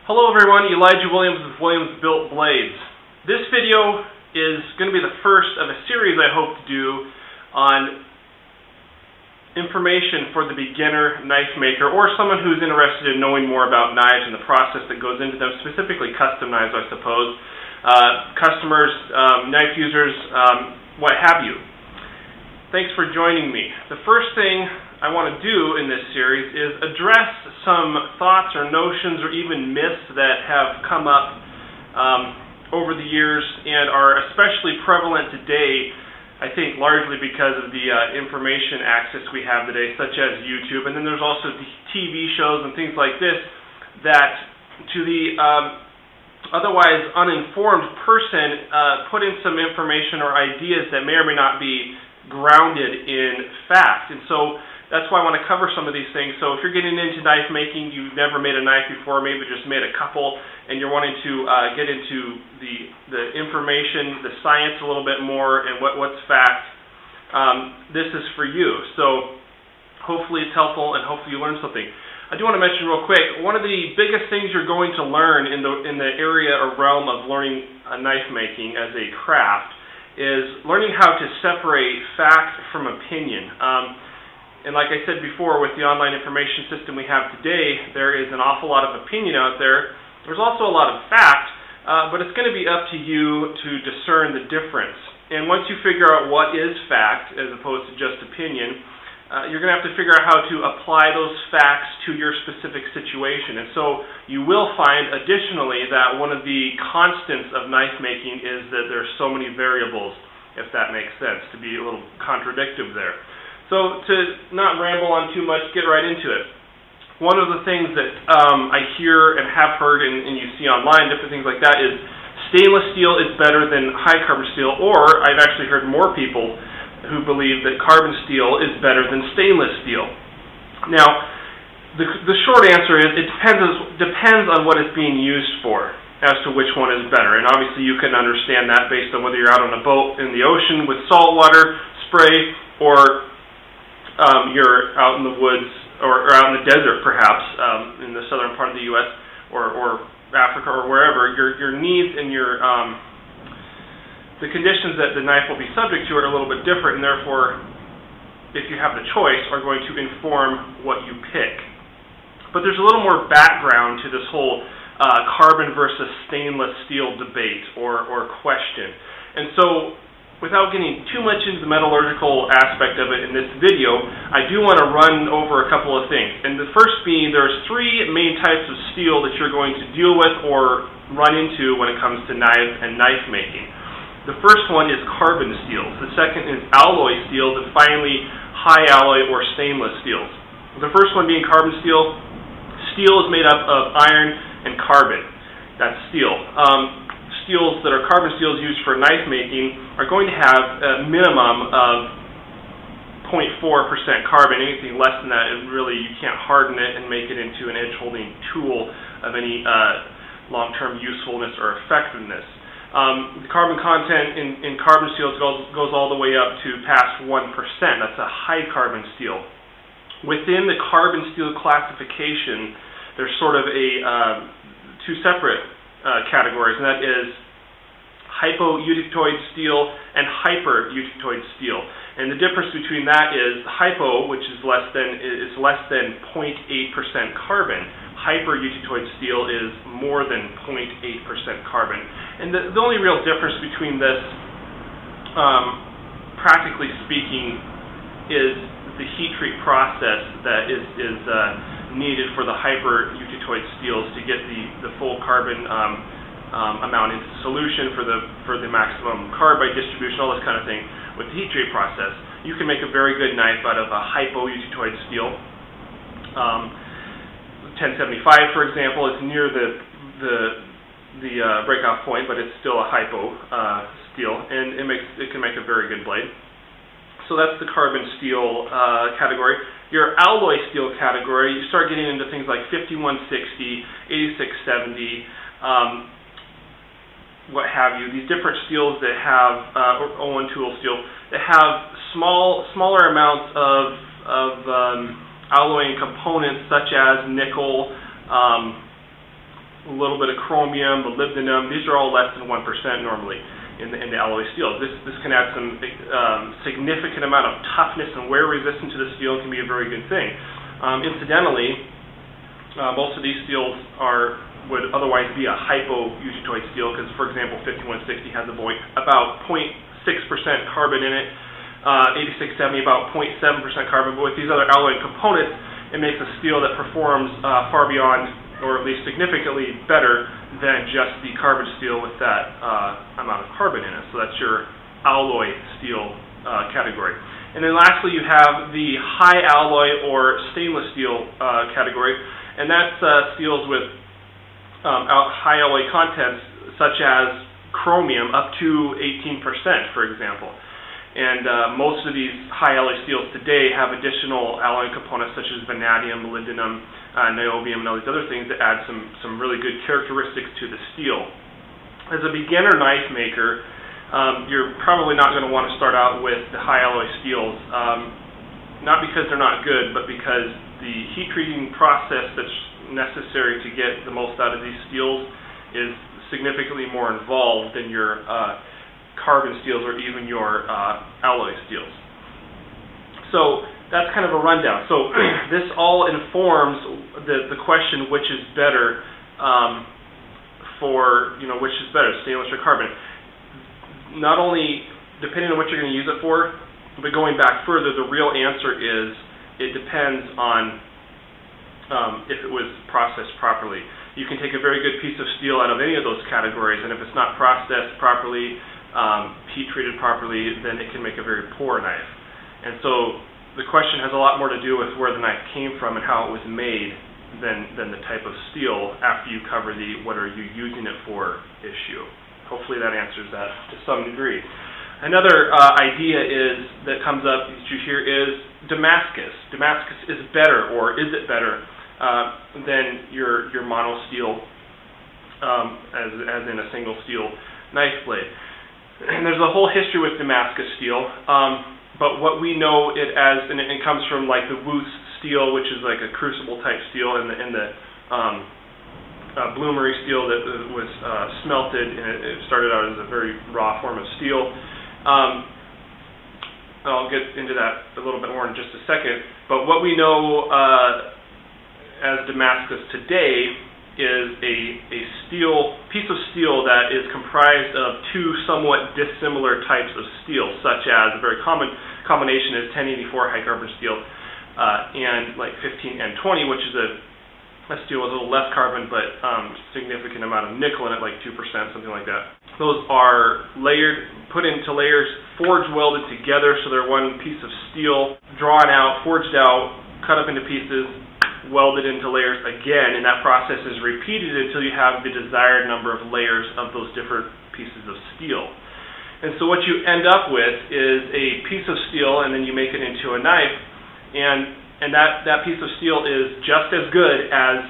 Hello everyone, Elijah Williams with Williams Built Blades. This video is going to be the first of a series I hope to do on information for the beginner knife maker or someone who's interested in knowing more about knives and the process that goes into them, specifically custom knives, I suppose, customers, knife users, what have you. Thanks for joining me. The first thing I want to do in this series is address some thoughts or notions or even myths that have come up over the years and are especially prevalent today, I think largely because of the information access we have today, such as YouTube. And then there's also the TV shows and things like this that to the otherwise uninformed person put in some information or ideas that may or may not be grounded in fact. And so that's why I want to cover some of these things. So if you're getting into knife making, you've never made a knife before, maybe just made a couple, and you're wanting to get into the information, the science a little bit more, and what's fact, this is for you. So hopefully it's helpful, and hopefully you learn something. I do want to mention real quick, one of the biggest things you're going to learn in the area or realm of learning knife making as a craft is learning how to separate fact from opinion. And like I said before, with the online information system we have today, there is an awful lot of opinion out there. There's also a lot of fact, but it's going to be up to you to discern the difference. And once you figure out what is fact as opposed to just opinion, you're going to have to figure out how to apply those facts to your specific situation. And so you will find additionally that one of the constants of knife making is that there's so many variables, if that makes sense, to be a little contradictive there. So to not ramble on too much, get right into it. One of the things that I hear and have heard and you see online, different things like that, is stainless steel is better than high carbon steel, or I've actually heard more people who believe that carbon steel is better than stainless steel. Now, the short answer is it depends on what it's being used for as to which one is better. And obviously you can understand that based on whether you're out on a boat in the ocean with salt water spray or you're out in the woods or out in the desert perhaps in the southern part of the U.S. or Africa or wherever. Your needs and your the conditions that the knife will be subject to are a little bit different, and therefore, if you have the choice, are going to inform what you pick. But there's a little more background to this whole carbon versus stainless steel debate or question. And so, without getting too much into the metallurgical aspect of it in this video, I do want to run over a couple of things. And the first being, there's three main types of steel that you're going to deal with or run into when it comes to knives and knife making. The first one is carbon steels. The second is alloy steels, and finally high alloy or stainless steels. The first one being carbon steel. Steel is made up of iron and carbon. That's steel. Steels that are carbon steels used for knife making are going to have a minimum of 0.4% carbon. Anything less than that, you can't harden it and make it into an edge-holding tool of any long-term usefulness or effectiveness. The carbon content in carbon steels goes all the way up to past 1%. That's a high carbon steel. Within the carbon steel classification, there's sort of two separate categories, and that is hypo-eutectoid steel and hyper-eutectoid steel. And the difference between that is hypo, which is less than 0.8% carbon. Hyper-eutectoid steel is more than 0.8% carbon. And the only real difference between this, practically speaking, is the heat treat process that is needed for the hyper-eutectoid steels to get the full carbon amount into solution for the maximum carbide distribution, all this kind of thing. With the heat treat process, you can make a very good knife out of a hypo-eutectoid steel. 1075, for example, is near the breakoff point, but it's still a hypo steel, and it can make a very good blade. So that's the carbon steel category. Your alloy steel category, you start getting into things like 5160, 8670, what have you. These different steels that have, or O1 tool steel, that have smaller amounts of alloying components such as nickel, a little bit of chromium, molybdenum. These are all less than 1% normally in the alloy steel. This can add some significant amount of toughness and wear resistance to the steel, and can be a very good thing. Incidentally, most of these steels would otherwise be a hypo-Ugitoid steel, because, for example, 5160 has about 0.6% carbon in it, 8670 about 0.7% carbon, but with these other alloy components, it makes a steel that performs far beyond, or at least significantly better than just the carbon steel with that amount of carbon in it. So that's your alloy steel category. And then lastly, you have the high alloy or stainless steel category, and that's steels with high alloy contents such as chromium up to 18%, for example. And most of these high alloy steels today have additional alloy components such as vanadium, molybdenum, niobium, and all these other things that add some really good characteristics to the steel. As a beginner knife maker, you're probably not going to want to start out with the high alloy steels, not because they're not good, but because the heat treating process that's necessary to get the most out of these steels is significantly more involved than your carbon steels or even your alloy steels. So that's kind of a rundown. So this all informs the question, which is better which is better, stainless or carbon. Not only depending on what you're going to use it for, but going back further, the real answer is it depends on if it was processed properly. You can take a very good piece of steel out of any of those categories, and if it's not processed properly, heat treated properly, then it can make a very poor knife. And so the question has a lot more to do with where the knife came from and how it was made than the type of steel after you cover the what are you using it for issue. Hopefully that answers that to some degree. Another idea that comes up that you hear is Damascus. Damascus is better, or is it better than your mono steel, as in a single steel knife blade? And there's a whole history with Damascus steel, but what we know it as, and it comes from like the Wootz steel, which is like a crucible type steel, and the bloomery steel that was smelted, and it started out as a very raw form of steel. I'll get into that a little bit more in just a second, but what we know as Damascus today is a piece of steel that is comprised of two somewhat dissimilar types of steel, such as a very common combination is 1084 high carbon steel and like 15N20, which is a steel with a little less carbon but significant amount of nickel in it, like 2%, something like that. Those are put into layers, forged, welded together, so they're one piece of steel, drawn out, forged out, cut up into pieces, welded into layers again, and that process is repeated until you have the desired number of layers of those different pieces of steel. And so what you end up with is a piece of steel, and then you make it into a knife, and that piece of steel is just as good as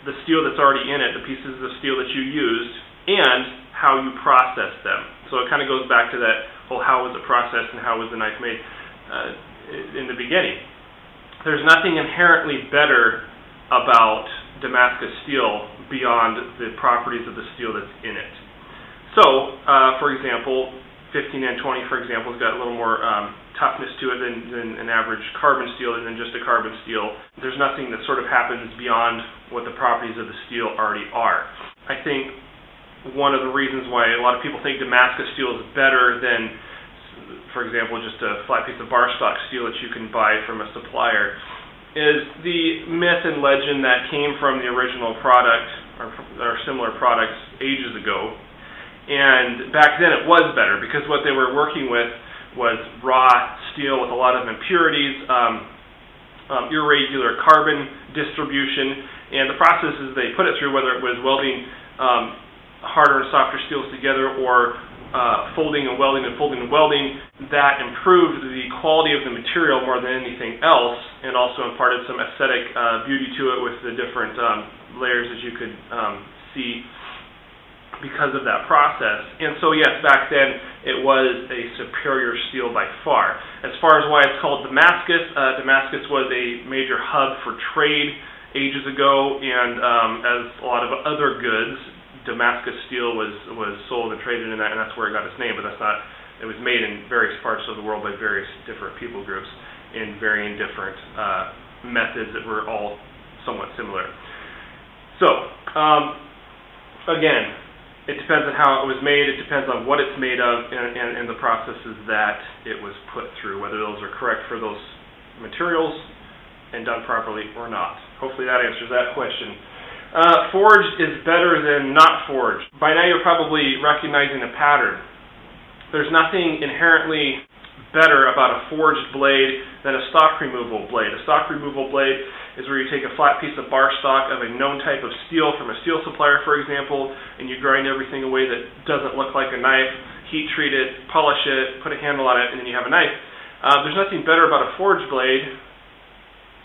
the steel that's already in it, the pieces of steel that you used, and how you process them. So it kind of goes back to that whole how was it processed and how was the knife made in the beginning. There's nothing inherently better about Damascus steel beyond the properties of the steel that's in it. So, for example, 15N20, for example, has got a little more toughness to it than an average carbon steel, and than just a carbon steel. There's nothing that sort of happens beyond what the properties of the steel already are. I think one of the reasons why a lot of people think Damascus steel is better than, for example, just a flat piece of bar stock steel that you can buy from a supplier, is the myth and legend that came from the original product or similar products ages ago. And back then it was better because what they were working with was raw steel with a lot of impurities, irregular carbon distribution, and the processes they put it through, whether it was welding harder and softer steels together or folding and welding, that improved the quality of the material more than anything else, and also imparted some aesthetic beauty to it with the different layers that you could see because of that process. And so yes, back then it was a superior steel by far. As far as why it's called Damascus, Damascus was a major hub for trade ages ago, and as a lot of other goods, Damascus steel was sold and traded in that, and that's where it got its name. But that's not. It was made in various parts of the world by various different people groups in varying different methods that were all somewhat similar. So, again, it depends on how it was made. It depends on what it's made of and the processes that it was put through, whether those are correct for those materials and done properly or not. Hopefully that answers that question. Forged is better than not forged. By now you're probably recognizing a pattern. There's nothing inherently better about a forged blade than a stock removal blade. A stock removal blade is where you take a flat piece of bar stock of a known type of steel from a steel supplier, for example, and you grind everything away that doesn't look like a knife, heat treat it, polish it, put a handle on it, and then you have a knife. There's nothing better about a forged blade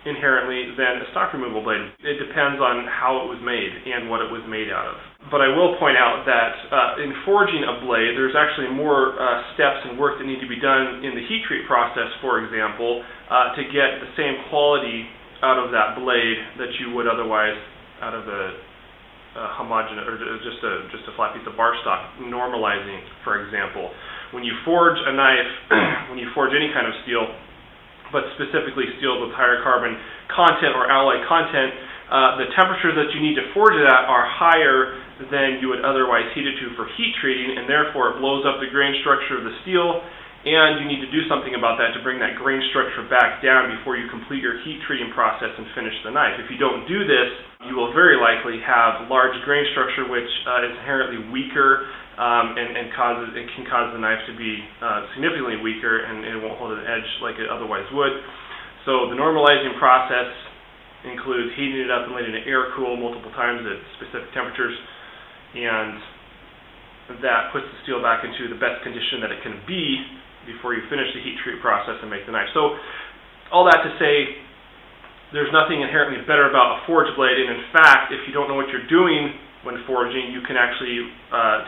inherently than a stock removal blade. It depends on how it was made and what it was made out of. But I will point out that in forging a blade, there's actually more steps and work that need to be done in the heat treat process, for example, to get the same quality out of that blade that you would otherwise out of a homogeneous or just a flat piece of bar stock. Normalizing, for example, when you forge a knife, when you forge any kind of steel, but specifically steels with higher carbon content or alloy content, the temperatures that you need to forge it at are higher than you would otherwise heat it to for heat treating, and therefore it blows up the grain structure of the steel, and you need to do something about that to bring that grain structure back down before you complete your heat treating process and finish the knife. If you don't do this, you will very likely have large grain structure, which is inherently weaker, and can cause the knife to be significantly weaker, and it won't hold an edge like it otherwise would. So the normalizing process includes heating it up and letting it air cool multiple times at specific temperatures, and that puts the steel back into the best condition that it can be before you finish the heat treat process and make the knife. So all that to say, there's nothing inherently better about a forged blade, and in fact, if you don't know what you're doing when forging, you can actually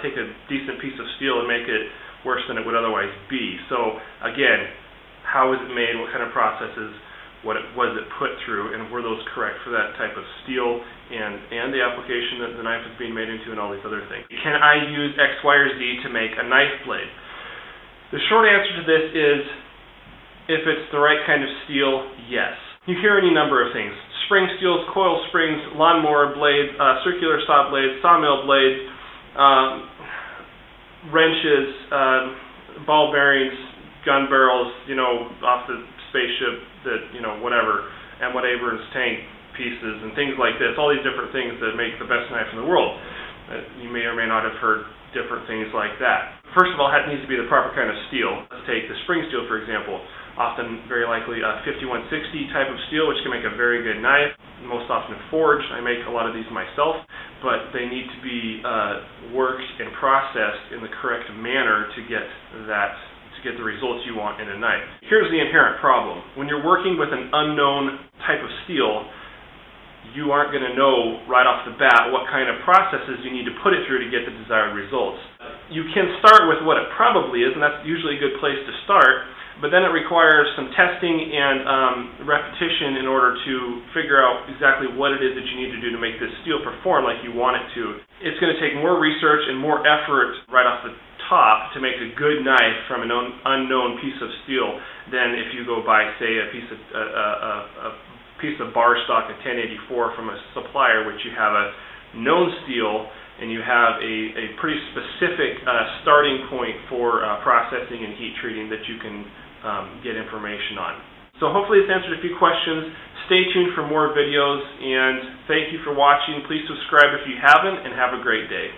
take a decent piece of steel and make it worse than it would otherwise be. So again, how is it made, what kind of processes, what was it put through, and were those correct for that type of steel and the application that the knife is being made into, and all these other things. Can I use X, Y, or Z to make a knife blade? The short answer to this is, if it's the right kind of steel, yes. You hear any number of things: spring steels, coil springs, lawnmower blades, circular saw blades, sawmill blades, wrenches, ball bearings, gun barrels, off the spaceship, that, whatever, and what Abrams tank pieces and things like this, all these different things that make the best knife in the world. You may or may not have heard different things like that. First of all, it needs to be the proper kind of steel. Let's take the spring steel, for example. Often, very likely, a 5160 type of steel, which can make a very good knife. Most often forged. I make a lot of these myself, but they need to be worked and processed in the correct manner to get the results you want in a knife. Here's the inherent problem. When you're working with an unknown type of steel, you aren't going to know right off the bat what kind of processes you need to put it through to get the desired results. You can start with what it probably is, and that's usually a good place to start, but then it requires some testing and repetition in order to figure out exactly what it is that you need to do to make this steel perform like you want it to. It's going to take more research and more effort right off the top to make a good knife from an unknown piece of steel than if you go buy, say, a piece of bar stock, a 1084 from a supplier, which you have a known steel and you have a pretty specific starting point for processing and heat treating that you can get information on. So hopefully this answered a few questions. Stay tuned for more videos, and thank you for watching. Please subscribe if you haven't, and have a great day.